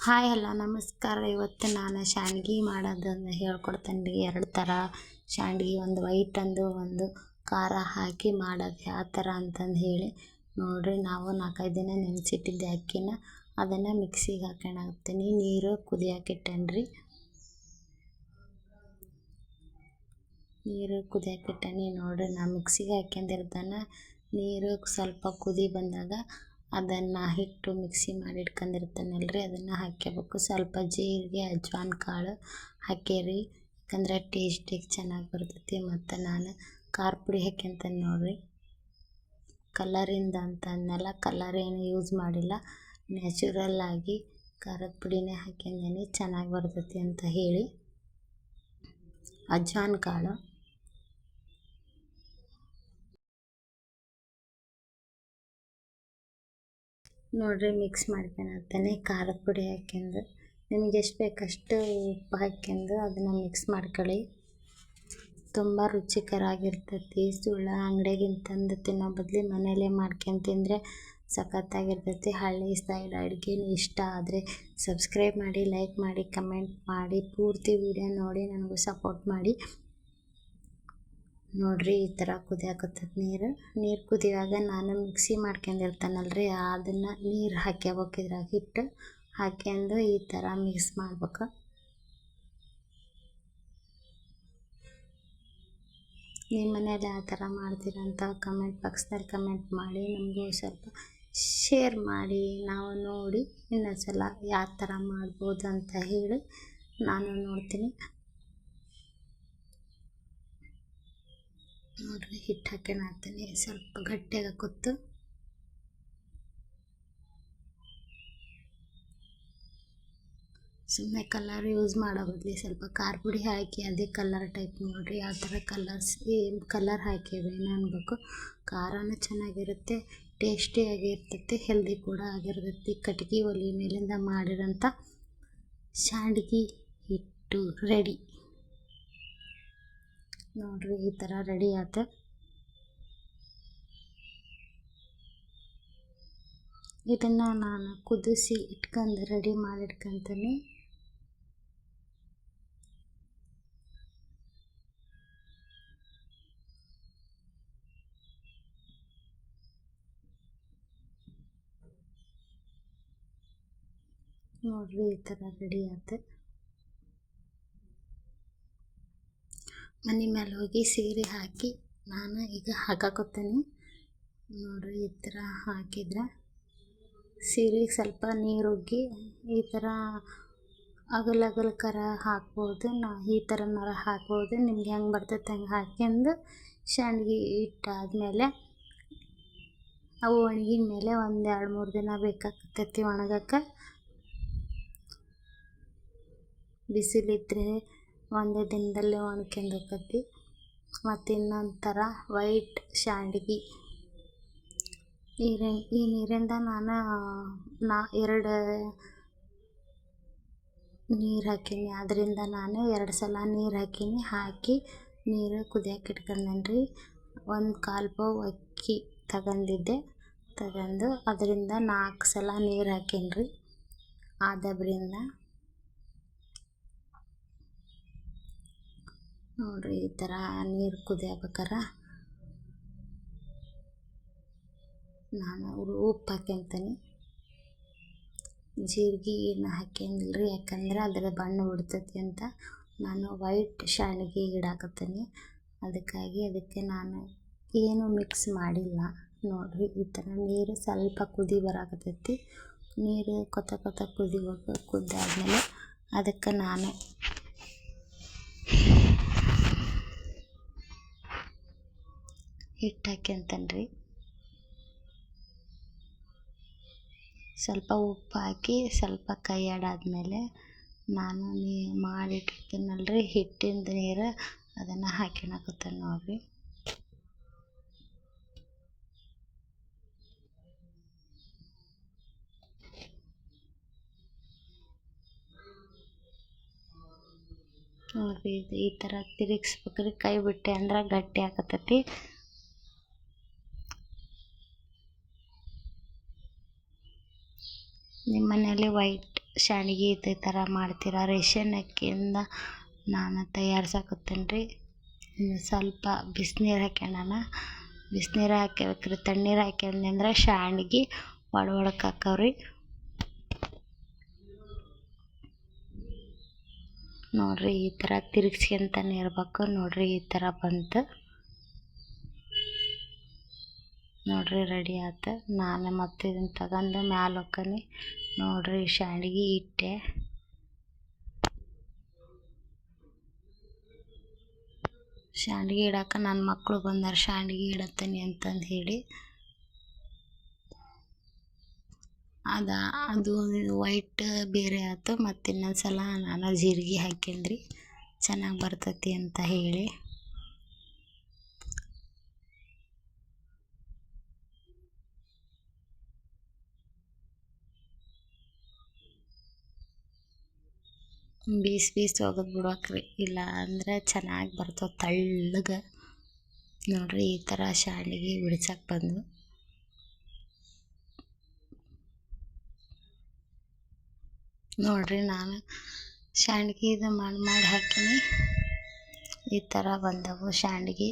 Hi hello ನಮಸ್ಕಾರ. ಇವತ್ತು ನಾನು ಶಾಂಡ್ಗಿ ಮಾಡೋದನ್ನು ಹೇಳ್ಕೊಡ್ತೇನೆ ರೀ. 2 ಥರ ಶಾಂಡ್ಗಿ, ಒಂದು ವೈಟ್ ಒಂದು ಖಾರ ಹಾಕಿ ಮಾಡೋದು ಯಾವ ಥರ ಅಂತಂದು ಹೇಳಿ ನೋಡಿರಿ. ನಾವು 4-5 ದಿನ ನೆನೆಸಿಟ್ಟಿದ್ದೆ ಅಕ್ಕಿನ, ಅದನ್ನು ಮಿಕ್ಸಿಗೆ ಹಾಕ್ತೀನಿ. ನೀರು ಕುದಿಯಾಕಿಟ್ಟೇನಿ. ನೀರು ಕುದಿಯಾಕಿಟ್ಟೇನಿ ನೋಡಿರಿ. ನಾ ಮಿಕ್ಸಿಗೆ ಹಾಕ್ಯಂದಿರ್ತಾನೆ. ನೀರು ಸ್ವಲ್ಪ ಕುದಿ ಬಂದಾಗ ಅದನ್ನು ಹಿಟ್ಟು ಮಿಕ್ಸಿ ಮಾಡಿ ಇಟ್ಕೊಂಡಿರ್ತಾನಲ್ರಿ, ಅದನ್ನು ಹಾಕ್ಕೋಬೇಕು. ಸ್ವಲ್ಪ ಜೀರಿಗೆ, ಅಜ್ವಾನ್ ಕಾಳು ಹಾಕೇರಿ, ಯಾಕಂದ್ರೆ ಟೇಸ್ಟಿಗೆ ಚೆನ್ನಾಗಿ ಬರ್ತೈತಿ. ಮತ್ತು ನಾನು ಖಾರ ಪುಡಿ ಹಾಕ್ಯಂತೇನೆ ನೋಡಿರಿ. ಕಲರಿಂದ ಅಂತ ಅಂದೆಲ್ಲ, ಕಲರ್ ಏನು ಯೂಸ್ ಮಾಡಿಲ್ಲ, ನ್ಯಾಚುರಲ್ ಆಗಿ ಖಾರದ ಪುಡಿನೇ ಹಾಕ್ಯಂದೇನಿ, ಚೆನ್ನಾಗಿ ಬರ್ತೈತಿ ಅಂತ ಹೇಳಿ. ಅಜ್ವಾನ್ ಕಾಳು ನೋಡಿರಿ, ಮಿಕ್ಸ್ ಮಾಡ್ಕೊಳತ್ತೇನೆ. ಖಾರದ ಪುಡಿ ಹಾಕ್ಯಂದು ನಿಮಗೆ ಎಷ್ಟು ಬೇಕಷ್ಟು ಉಪ್ಪು ಹಾಕ್ಯಂದು ಅದನ್ನು ಮಿಕ್ಸ್ ಮಾಡ್ಕೊಳ್ಳಿ. ತುಂಬ ರುಚಿಕರ ಆಗಿರ್ತೈತಿ. ಸುಳ್ಳ ಅಂಗಡಿಯಾಗಿಂತಂದು ತಿನ್ನೋ ಬದಲು ಮನೆಯಲ್ಲೇ ಮಾಡ್ಕೊಂಡು ತಿಂದರೆ ಸಖತ್ತಾಗಿರ್ತೈತಿ. ಹಳ್ಳಿ ಸ್ಟೈಲ್ ಅಡುಗೆ ಇಷ್ಟ ಆದರೆ ಸಬ್ಸ್ಕ್ರೈಬ್ ಮಾಡಿ, ಲೈಕ್ ಮಾಡಿ, ಕಮೆಂಟ್ ಮಾಡಿ, ಪೂರ್ತಿ ವಿಡಿಯೋ ನೋಡಿ ನನಗೂ ಸಪೋರ್ಟ್ ಮಾಡಿ. ನೋಡಿರಿ, ಈ ಥರ ಕುದಿಯಾಕತ್ತೈತಿ. ನೀರು ಕುದಿಯುವಾಗ ನಾನು ಮಿಕ್ಸಿ ಮಾಡ್ಕೊಂಡಿರ್ತಾನಲ್ರಿ, ಅದನ್ನು ನೀರು ಹಾಕ್ಕೋಬೇಕು. ಇದ್ರಾಗ ಹಿಟ್ಟು ಹಾಕ್ಯಂದು ಈ ಥರ ಮಿಕ್ಸ್ ಮಾಡ್ಬೇಕು. ನಿಮ್ಮ ಮನೇಲಿ ಯಾವ ಥರ ಮಾಡ್ತೀರಂತ ಕಮೆಂಟ್ ಬಾಕ್ಸ್ನಲ್ಲಿ ಕಮೆಂಟ್ ಮಾಡಿ, ನಮಗೂ ಸ್ವಲ್ಪ ಶೇರ್ ಮಾಡಿ. ನಾವು ನೋಡಿ ಇನ್ನೊಂದು ಸಲ ಯಾವ ಥರ ಮಾಡ್ಬೋದು ಅಂತ ಹೇಳಿ ನಾನು ನೋಡ್ತೀನಿ. ನೋಡಿರಿ, ಹಿಟ್ಟು ಹಾಕ್ತೀನಿ. ಸ್ವಲ್ಪ ಗಟ್ಟಿಯಾಗ ಕೂತು ಸುಮ್ಮನೆ ಕಲರ್ ಯೂಸ್ ಮಾಡೋ ಬದಲು ಸ್ವಲ್ಪ ಖಾರ ಪುಡಿ ಹಾಕಿ ಅದೇ ಕಲರ್ ಟೈಪ್ ನೋಡಿರಿ ಯಾವ ಥರ ಕಲರ್ ಹಾಕೇವೇನು ಅನ್ಬೇಕು. ಖಾರನೂ ಚೆನ್ನಾಗಿರುತ್ತೆ, ಟೇಸ್ಟಿಯಾಗಿರ್ತೈತಿ, ಹೆಲ್ದಿ ಕೂಡ ಆಗಿರ್ತೈತಿ. ಕಟ್ಗೆ ಒಲೆ ಮೇಲಿಂದ ಮಾಡಿರೋಂಥ ಶಾಂಡ್ಗಿ ಹಿಟ್ಟು ರೆಡಿ. ನೋಡಿರಿ, ಈ ಥರ ರೆಡಿ ಆಯ್ತು. ಇದನ್ನು ನಾನು ಕುದಿಸಿ ಇಟ್ಕೊಂಡು ರೆಡಿ ಮಾಡಿ ಇಟ್ಕೊತೀನಿ. ನೋಡಿರಿ, ಈ ಥರ ರೆಡಿ ಆಯ್ತು. ಮನೆ ಮೇಲೆ ಹೋಗಿ ಸೀರೆ ಹಾಕಿ ನಾನು ಈಗ ಹಾಕಾಕೋತೀನಿ. ನೋಡಿರಿ, ಈ ಥರ ಹಾಕಿದ್ರೆ ಸೀರೆಗೆ ಸ್ವಲ್ಪ ನೀರು ಉಗ್ಗಿ ಈ ಥರ ಅಗಲ ಕರ ಹಾಕ್ಬೋದು. ಈ ಥರನಾರ ಹಾಕ್ಬೋದು, ನಿಮ್ಗೆ ಹೆಂಗೆ ಬರ್ತೈತೆ ಹಂಗೆ ಹಾಕ್ಯಂದು ಶಾಂಡ್ಗಿ ಇಟ್ಟಾದಮೇಲೆ ಅವು ಒಣಗಿದ ಮೇಲೆ 1-2-3 ದಿನ ಬೇಕಾಗ್ತೈತಿ ಒಣಗಕ್ಕೆ. ಬಿಸಿಲಿದ್ರೆ ಒಂದೇ ದಿನದಲ್ಲಿ ಒಣಗ್ಕೊಂಡು ಹೋಗ್ತೈತಿ. ಮತ್ತು ಇನ್ನೊಂದು ಥರ ವೈಟ್ ಶಾಂಡ್ಗಿ, ಈ ನೀರಿಂದ ನಾನು 2 ನೀರು ಹಾಕೀನಿ. ಅದರಿಂದ ನಾನು 2 ಸಲ ನೀರು ಹಾಕಿ ನೀರು ಕುದಿಯಕ್ಕೆ ಇಟ್ಕೊಂಡೇನಿ. 1/4 ಪಾವು ಅಕ್ಕಿ ತಗೊಂಡು ಅದರಿಂದ 4 ಸಲ ನೀರು ಹಾಕೀನಿ ಆ ದಬ್ರಿಂದ. ನೋಡಿರಿ, ಈ ಥರ ನೀರು ಕುದಿಯಬೇಕಾರೆ ನಾನು ಉಪ್ಪು ಹಾಕ್ಯಂತೀನಿ. ಜೀರಿಗೆ ಏನು ಹಾಕ್ಯಂಗಿಲ್ಲ ರೀ, ಯಾಕಂದ್ರೆ ಅದರ ಬಣ್ಣ ಬಿಡ್ತೈತಿ ಅಂತ ನಾನು ವೈಟ್ ಶಾಂಡ್ಗಿ ಇಡಾಕತ್ತೀನಿ. ಅದಕ್ಕೆ ನಾನು ಏನು ಮಿಕ್ಸ್ ಮಾಡಿಲ್ಲ. ನೋಡಿರಿ, ಈ ಥರ ನೀರು ಸ್ವಲ್ಪ ಕುದಿ ಬರಾಕತ್ತೈತಿ. ನೀರು ಕೊತ ಕುದ್ದಾದ್ಮೇಲೆ ಅದಕ್ಕೆ ನಾನು ಹಿಟ್ಟು ಹಾಕ್ಯಂತೇನೆ ರೀ. ಸ್ವಲ್ಪ ಉಪ್ಪು ಹಾಕಿ ಸ್ವಲ್ಪ ಕೈ ಆಡಾದ್ಮೇಲೆ ನಾನು ಮಾಡಿಟ್ಟಿರ್ತೀನಲ್ರಿ ಹಿಟ್ಟಿಂದ ನೀರು, ಅದನ್ನು ಹಾಕ್ಯಣಕತ್ತೇನೆ ನೋಡಿರಿ. ನೋಡಿರಿ, ಈ ಥರ ತಿರುಗಿಸ್ಬೇಕ್ರಿ. ಕೈ ಬಿಟ್ಟೆ ಅಂದ್ರೆ ಗಟ್ಟಿ ಆಕತ್ತೈತಿ. ನಿಮ್ಮ ಮನೆಯಲ್ಲಿ ವೈಟ್ ಶಾಂಡ್ಗಿ ಇದೇ ಥರ ಮಾಡ್ತೀರಾ? ರೇಷನ್ ಅಕ್ಕಿಯಿಂದ ನಾನು ತಯಾರ್ಸಕತ್ತೇನೆ ರೀ. ಸ್ವಲ್ಪ ಬಿಸಿನೀರು ಹಾಕ್ಯಂಡನ, ಬಿಸಿನೀರು ಹಾಕ್ಯಬೇಕ್ರಿ. ತಣ್ಣೀರು ಹಾಕ್ಯಂದ್ರೆ ಶಾಂಡ್ಗಿ ಒಳಕ್ಕೆ ಹಾಕವ್ರಿ. ನೋಡ್ರಿ ಈ ಥರ ತಿರುಗಿಸ್ಕೊಂತಾನೆ ಇರ್ಬೇಕು. ನೋಡ್ರಿ ಈ ಥರ ಬಂತು. ನೋಡ್ರಿ ರೆಡಿ ಆಯ್ತು. ನಾನು ಮತ್ತೆ ಇದನ್ನು ತಗೊಂಡು ಮ್ಯಾಲ ಹೋಗ್ಕನಿ. ನೋಡ್ರಿ ಶಾಂಡ್ಗಿ ಇಟ್ಟೆ. ಶಾಂಡ್ಗಿ ಇಡಕ್ಕೆ ನನ್ನ ಮಕ್ಕಳು ಬಂದಾರ, ಶಾಂಡ್ಗಿ ಇಡತ್ತೀನಿ ಅಂತಂದು ಹೇಳಿ. ಅದು ವೈಟ್ ಬೇರೆ ಆಯ್ತು. ಮತ್ತು ಇನ್ನೊಂದು ಸಲ ನಾನು ಜೀರಿಗೆ ಹಾಕ್ಯಂಡ್ರಿ ಚೆನ್ನಾಗಿ ಬರ್ತೈತಿ ಅಂತ ಹೇಳಿ. ಬೀಸ್ ಒಗದು ಬಿಡ್ಬೇಕ್ರಿ, ಇಲ್ಲ ಅಂದ್ರೆ ಚೆನ್ನಾಗಿ ಬರ್ತವೆ ತೆಳ್ಳಗೆ. ನೋಡ್ರಿ ಈ ಥರ ಶಾಂಡ್ಗಿ ಬಿಡ್ಸಕ್ಕೆ ಬಂದು. ನೋಡ್ರಿ ನಾನು ಶಾಂಡ್ಗಿ ಇದು ಮಾಡಿ ಹಾಕೀನಿ. ಈ ಥರ ಬಂದವು ಶಾಂಡ್ಗಿ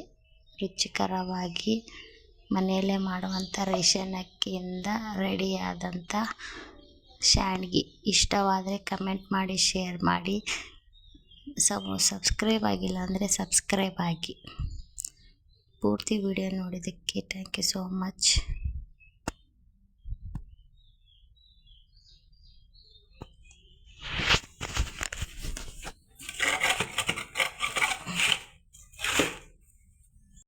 ರುಚಿಕರವಾಗಿ ಮನೆಯಲ್ಲೇ ಮಾಡುವಂಥ ರೇಷನ್ ಅಕ್ಕಿಯಿಂದ ರೆಡಿಯಾದಂಥ ಶಾಂಡ್ಗಿ. ಇಷ್ಟವಾದರೆ ಕಮೆಂಟ್ ಮಾಡಿ, ಶೇರ್ ಮಾಡಿ. ಸಬ್ಸ್ಕ್ರೈಬ್ ಆಗಿಲ್ಲ ಅಂದರೆ ಸಬ್ಸ್ಕ್ರೈಬ್ ಆಗಿ. ಪೂರ್ತಿ ವಿಡಿಯೋ ನೋಡಿದ್ದಕ್ಕೆ ಥ್ಯಾಂಕ್ ಯು ಸೋ ಮಚ್.